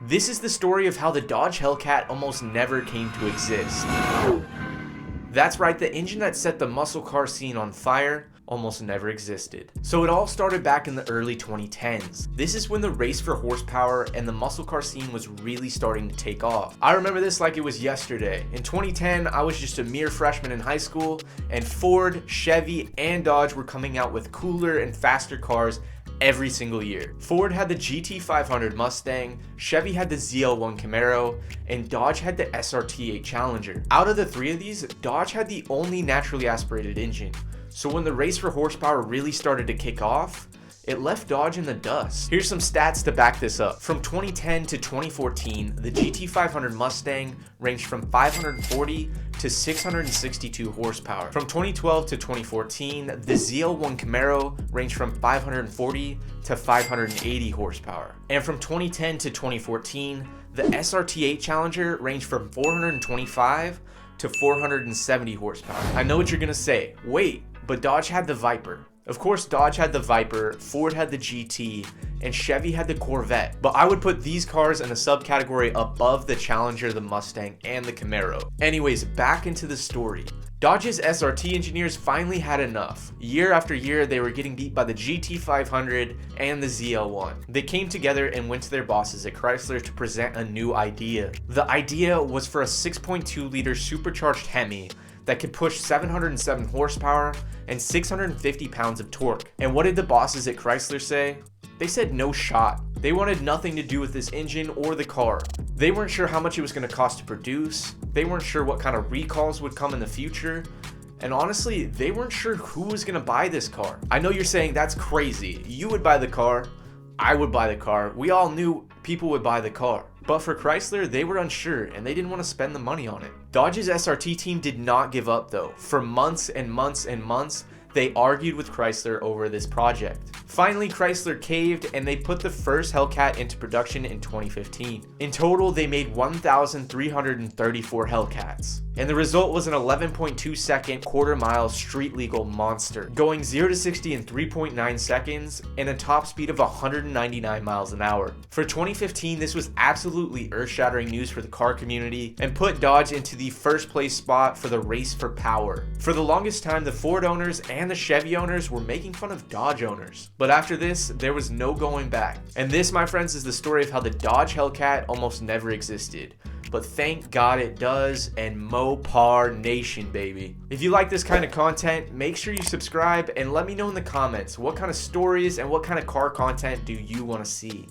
This is the story of how the Dodge Hellcat almost never came to exist. That's right, the engine that set the muscle car scene on fire almost never existed. So it all started back in the early 2010s. This is when the race for horsepower and the muscle car scene was really starting to take off. I remember this like it was yesterday. In 2010, I was just a mere freshman in high school, and Ford, Chevy, and Dodge were coming out with cooler and faster cars every single year. Ford had the GT500 Mustang, Chevy had the ZL1 Camaro, and Dodge had the SRT8 Challenger. Out of the three of these, Dodge had the only naturally aspirated engine. So when the race for horsepower really started to kick off, it left Dodge in the dust. Here's some stats to back this up. From 2010 to 2014, the GT500 Mustang ranged from 540 to 662 horsepower. From 2012 to 2014, the ZL1 Camaro ranged from 540 to 580 horsepower. And from 2010 to 2014, the SRT8 Challenger ranged from 425 to 470 horsepower. I know what you're gonna say. Wait, but Dodge had the Viper. Of course, Dodge had the Viper, Ford had the GT, and Chevy had the Corvette. But I would put these cars in a subcategory above the Challenger, the Mustang, and the Camaro. Anyways, back into the story. Dodge's SRT engineers finally had enough. Year after year, they were getting beat by the GT500 and the ZL1. They came together and went to their bosses at Chrysler to present a new idea. The idea was for a 6.2 liter supercharged Hemi that could push 707 horsepower and 650 pounds of torque. And what did the bosses at Chrysler say? They said no shot. They wanted nothing to do with this engine or the car. They weren't sure how much it was going to cost to produce. They weren't sure what kind of recalls would come in the future. And honestly, they weren't sure who was going to buy this car. I know you're saying that's crazy. You would buy the car. I would buy the car. We all knew people would buy the car. But for Chrysler, they were unsure and they didn't want to spend the money on it. Dodge's SRT team did not give up though. For months and months and months, they argued with Chrysler over this project. Finally, Chrysler caved and they put the first Hellcat into production in 2015. In total, they made 1,334 Hellcats. And the result was an 11.2 second quarter mile street legal monster, going 0 to 60 in 3.9 seconds and a top speed of 199 miles an hour. For 2015, this was absolutely earth-shattering news for the car community and put Dodge into the first place spot for the race for power. For the longest time, the Ford owners and the Chevy owners were making fun of Dodge owners. But after this, there was no going back. And this, my friends, is the story of how the Dodge Hellcat almost never existed. But thank God it does, and Mopar Nation, baby. If you like this kind of content, make sure you subscribe and let me know in the comments what kind of stories and what kind of car content do you want to see.